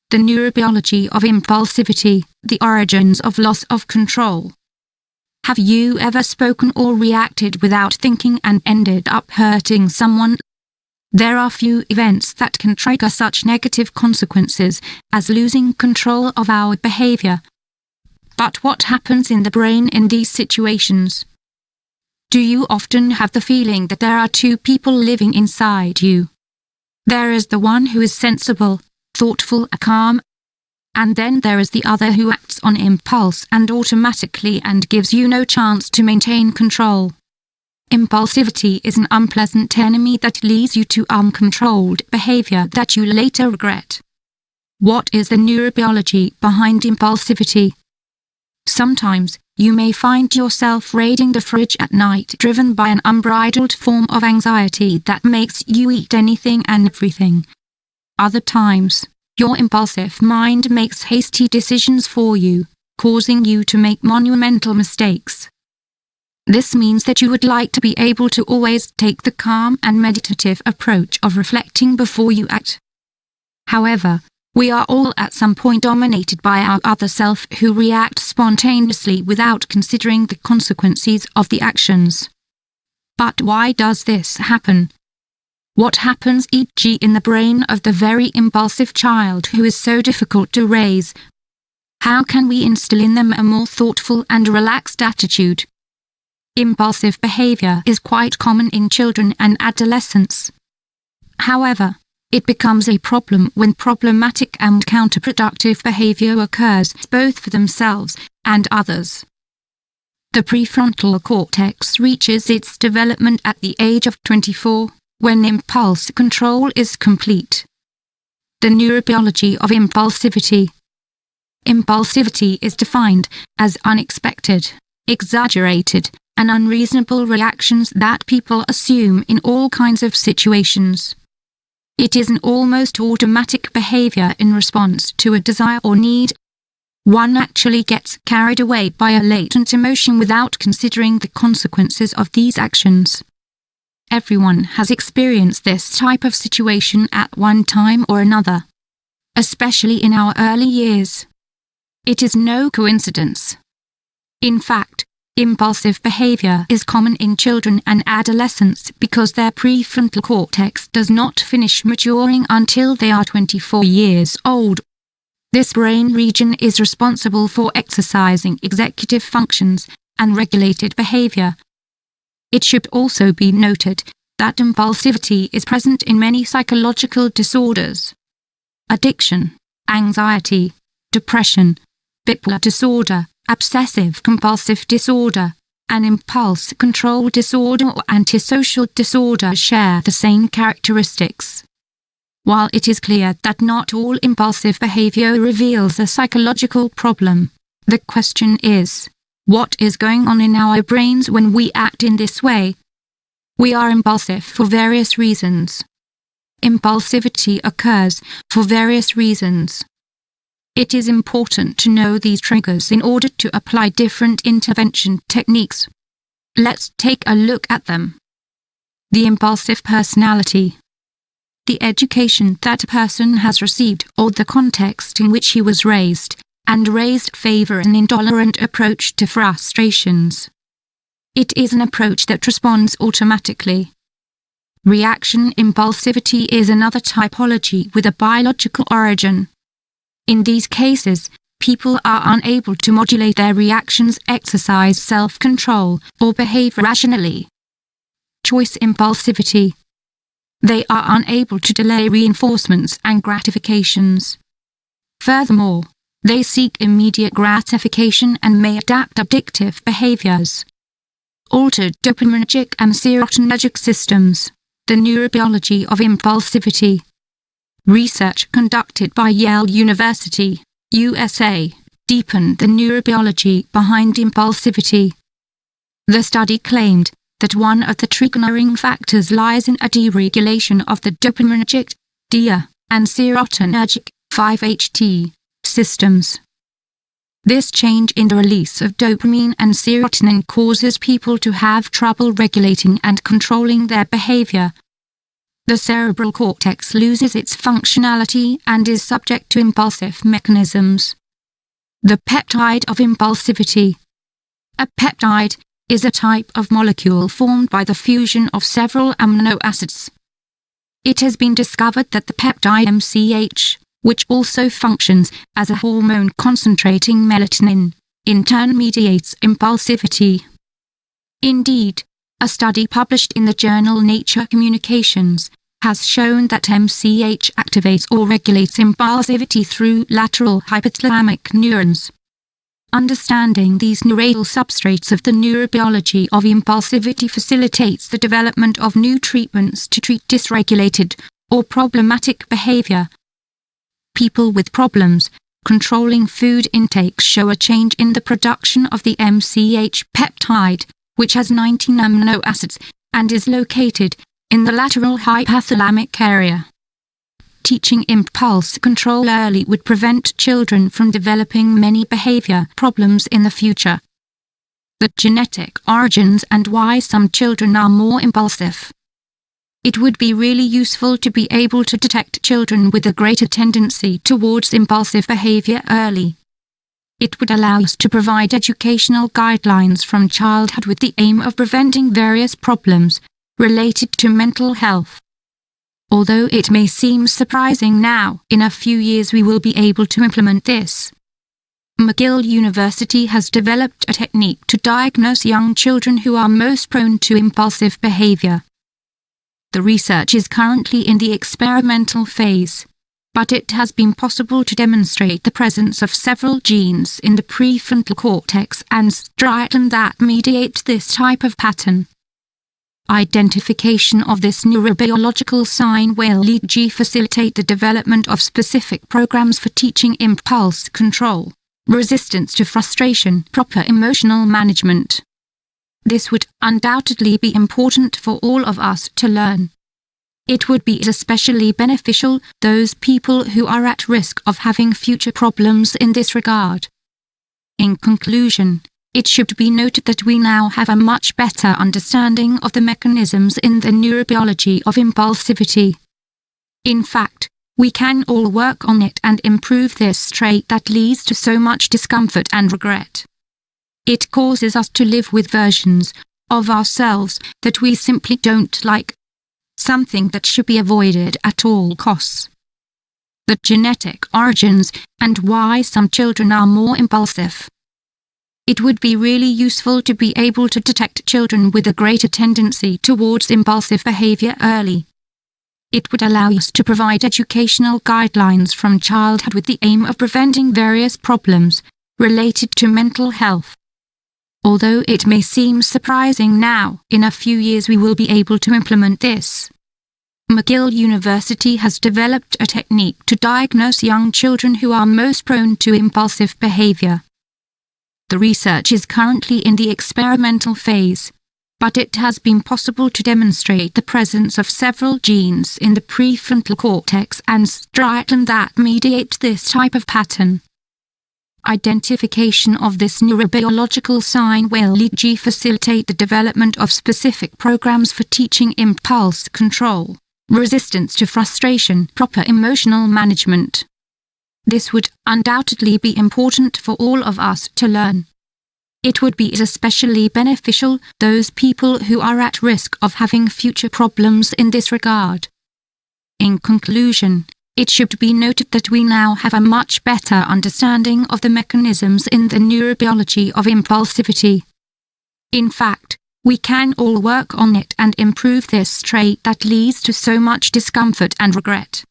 The neurobiology of impulsivity, the origins of loss of control. Have you ever spoken or reacted without thinking and ended up hurting someone? There are few events that can trigger such negative consequences as losing control of our behavior. But what happens in the brain in these situations? Do you often have the feeling that there are two people living inside you? There is the one who is sensible, thoughtful and calm, and then there is the other who acts on impulse and automatically and gives you no chance to maintain control. Impulsivity is an unpleasant enemy that leads you to uncontrolled behavior that you later regret. What is the neurobiology behind impulsivity? Sometimes, you may find yourself raiding the fridge at night driven by an unbridled form of anxiety that makes you eat anything and everything. Other times, your impulsive mind makes hasty decisions for you, causing you to make monumental mistakes. This means that you would like to be able to always take the calm and meditative approach of reflecting before you act. However, we are all at some point dominated by our other self who react spontaneously without considering the consequences of the actions. But why does this happen? What happens e.g. in the brain of the very impulsive child who is so difficult to raise? How can we instill in them a more thoughtful and relaxed attitude? Impulsive behavior is quite common in children and adolescents. However, it becomes a problem when problematic and counterproductive behavior occurs both for themselves and others. The prefrontal cortex reaches its development at the age of 24, when impulse control is complete. The neurobiology of impulsivity. Impulsivity is defined as unexpected, exaggerated, and unreasonable reactions that people assume in all kinds of situations. It is an almost automatic behavior in response to a desire or need. One actually gets carried away by a latent emotion without considering the consequences of these actions. Everyone has experienced this type of situation at one time or another, especially in our early years. It is no coincidence. In fact, impulsive behavior is common in children and adolescents because their prefrontal cortex does not finish maturing until they are 24 years old. This brain region is responsible for exercising executive functions and regulated behavior. It should also be noted that impulsivity is present in many psychological disorders. Addiction, anxiety, depression, bipolar disorder, obsessive-compulsive disorder, and impulse control disorder or antisocial disorder share the same characteristics. While it is clear that not all impulsive behavior reveals a psychological problem, the question is, what is going on in our brains when we act in this way? We are impulsive for various reasons. Impulsivity occurs for various reasons. It is important to know these triggers in order to apply different intervention techniques. Let's take a look at them. The impulsive personality. The education that a person has received or the context in which he was raised favor an intolerant approach to frustrations. It is an approach that responds automatically. Reaction impulsivity is another typology with a biological origin. In these cases, people are unable to modulate their reactions, exercise self-control, or behave rationally. Choice impulsivity. They are unable to delay reinforcements and gratifications. Furthermore, they seek immediate gratification and may adapt addictive behaviors. Altered dopaminergic and serotonergic systems. The neurobiology of impulsivity. Research conducted by Yale University, USA, deepened the neurobiology behind impulsivity. The study claimed that one of the triggering factors lies in a deregulation of the dopaminergic, DIA, and serotonergic, 5-HT, systems. This change in the release of dopamine and serotonin causes people to have trouble regulating and controlling their behavior. the cerebral cortex loses its functionality and is subject to impulsive mechanisms. The peptide of impulsivity. A peptide is a type of molecule formed by the fusion of several amino acids. It has been discovered that the peptide MCH, which also functions as a hormone concentrating melatonin, in turn mediates impulsivity. Indeed, a study published in the journal Nature Communications has shown that MCH activates or regulates impulsivity through lateral hypothalamic neurons. Understanding these neural substrates of the neurobiology of impulsivity facilitates the development of new treatments to treat dysregulated or problematic behavior. People with problems controlling food intake show a change in the production of the MCH peptide, which has 19 amino acids and is located in the lateral hypothalamic area. Teaching impulse control early would prevent children from developing many behavior problems in the future. The genetic origins and why some children are more impulsive. It would be really useful to be able to detect children with a greater tendency towards impulsive behavior early. It would allow us to provide educational guidelines from childhood with the aim of preventing various problems related to mental health. Although it may seem surprising now, in a few years we will be able to implement this. McGill University has developed a technique to diagnose young children who are most prone to impulsive behavior. The research is currently in the experimental phase, but it has been possible to demonstrate the presence of several genes in the prefrontal cortex and striatum that mediate this type of pattern. Identification of this neurobiological sign will facilitate the development of specific programs for teaching impulse control, resistance to frustration, proper emotional management. This would undoubtedly be important for all of us to learn. It would be especially beneficial those people who are at risk of having future problems in this regard. In conclusion, it should be noted that we now have a much better understanding of the mechanisms in the neurobiology of impulsivity. In fact, we can all work on it and improve this trait that leads to so much discomfort and regret. It causes us to live with versions of ourselves that we simply don't like, something that should be avoided at all costs. The genetic origins and why some children are more impulsive. It would be really useful to be able to detect children with a greater tendency towards impulsive behavior early. It would allow us to provide educational guidelines from childhood with the aim of preventing various problems related to mental health. Although it may seem surprising now, in a few years we will be able to implement this. McGill University has developed a technique to diagnose young children who are most prone to impulsive behavior. The research is currently in the experimental phase, but it has been possible to demonstrate the presence of several genes in the prefrontal cortex and striatum that mediate this type of pattern. Identification of this neurobiological sign will facilitate the development of specific programs for teaching impulse control, resistance to frustration, proper emotional management. This would undoubtedly be important for all of us to learn. It would be especially beneficial those people who are at risk of having future problems in this regard. In conclusion, it should be noted that we now have a much better understanding of the mechanisms in the neurobiology of impulsivity. In fact, we can all work on it and improve this trait that leads to so much discomfort and regret.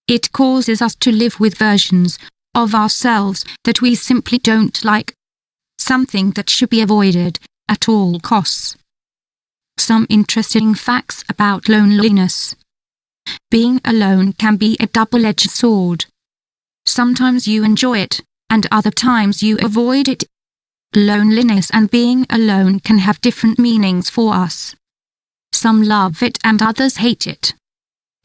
It causes us to live with versions of ourselves that we simply don't like, something that should be avoided at all costs. Some interesting facts about loneliness. Being alone can be a double-edged sword. Sometimes you enjoy it, and other times you avoid it. Loneliness and being alone can have different meanings for us. Some love it and others hate it.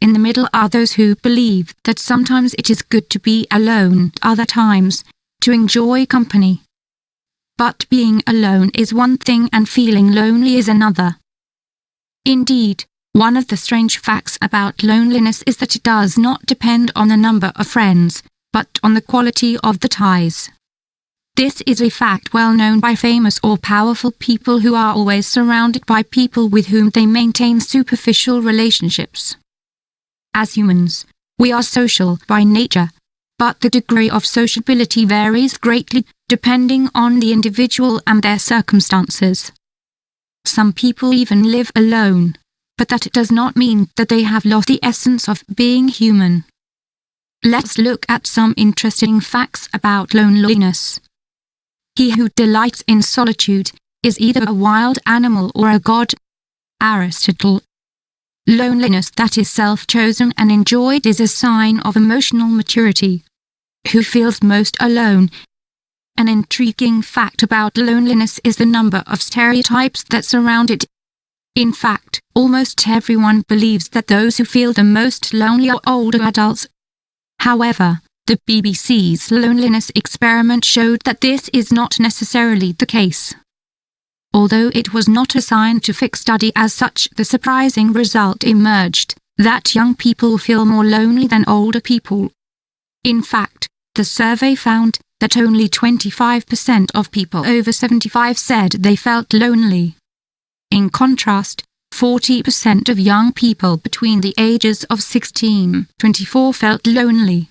In the middle are those who believe that sometimes it is good to be alone, other times, to enjoy company. But being alone is one thing and feeling lonely is another. Indeed, One of the strange facts about loneliness is that it does not depend on the number of friends, but on the quality of the ties. This is a fact well known by famous or powerful people who are always surrounded by people with whom they maintain superficial relationships. As humans, we are social by nature, but the degree of sociability varies greatly depending on the individual and their circumstances. Some people even live alone, but that does not mean that they have lost the essence of being human. Let's look at some interesting facts about loneliness. He who delights in solitude is either a wild animal or a god. Aristotle. Loneliness that is self-chosen and enjoyed is a sign of emotional maturity. Who feels most alone? An intriguing fact about loneliness is the number of stereotypes that surround it. In fact, almost everyone believes that those who feel the most lonely are older adults. However, the BBC's loneliness experiment showed that this is not necessarily the case. Although it was not a scientific study as such, the surprising result emerged, that young people feel more lonely than older people. In fact, the survey found that only 25% of people over 75 said they felt lonely. In contrast, 40% of young people between the ages of 16 and 24 felt lonely.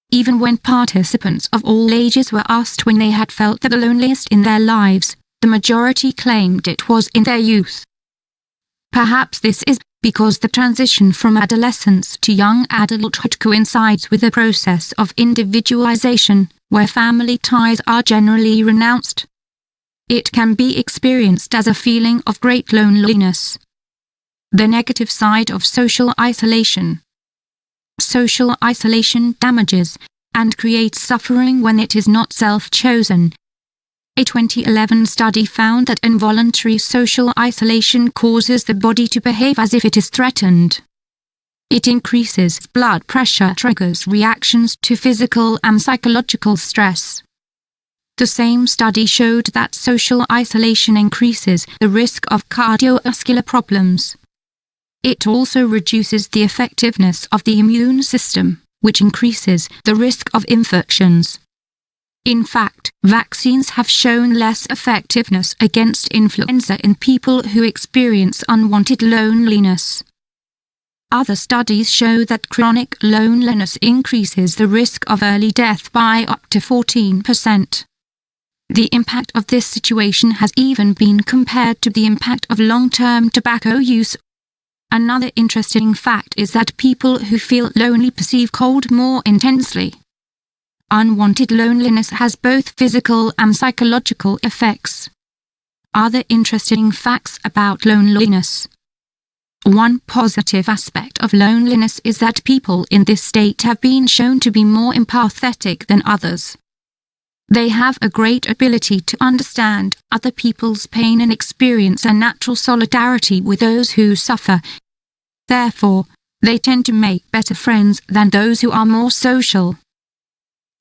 Even when participants of all ages were asked when they had felt the loneliest in their lives, the majority claimed it was in their youth. Perhaps this is because the transition from adolescence to young adulthood coincides with a process of individualization, where family ties are generally renounced. It can be experienced as a feeling of great loneliness. The negative side of social isolation. Social isolation damages and creates suffering when it is not self-chosen. A 2011 study found that involuntary social isolation causes the body to behave as if it is threatened. It increases blood pressure, triggers reactions to physical and psychological stress. The same study showed that social isolation increases the risk of cardiovascular problems. It also reduces the effectiveness of the immune system, which increases the risk of infections. In fact, vaccines have shown less effectiveness against influenza in people who experience unwanted loneliness. Other studies show that chronic loneliness increases the risk of early death by up to 14%. The impact of this situation has even been compared to the impact of long-term tobacco use. Another interesting fact is that people who feel lonely perceive cold more intensely. Unwanted loneliness has both physical and psychological effects. Other interesting facts about loneliness. One positive aspect of loneliness is that people in this state have been shown to be more empathetic than others. They have a great ability to understand other people's pain and experience a natural solidarity with those who suffer. Therefore, they tend to make better friends than those who are more social.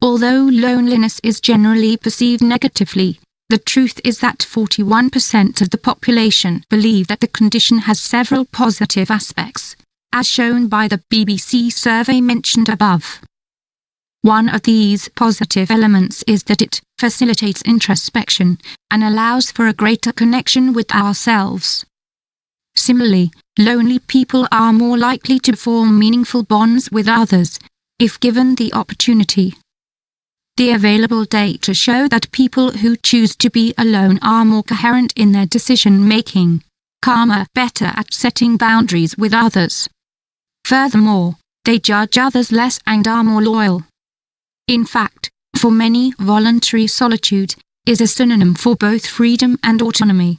Although loneliness is generally perceived negatively, the truth is that 41% of the population believe that the condition has several positive aspects, as shown by the BBC survey mentioned above. One of these positive elements is that it facilitates introspection and allows for a greater connection with ourselves. Similarly, lonely people are more likely to form meaningful bonds with others, if given the opportunity. The available data show that people who choose to be alone are more coherent in their decision-making, calmer, better at setting boundaries with others. Furthermore, they judge others less and are more loyal. In fact, for many, voluntary solitude is a synonym for both freedom and autonomy.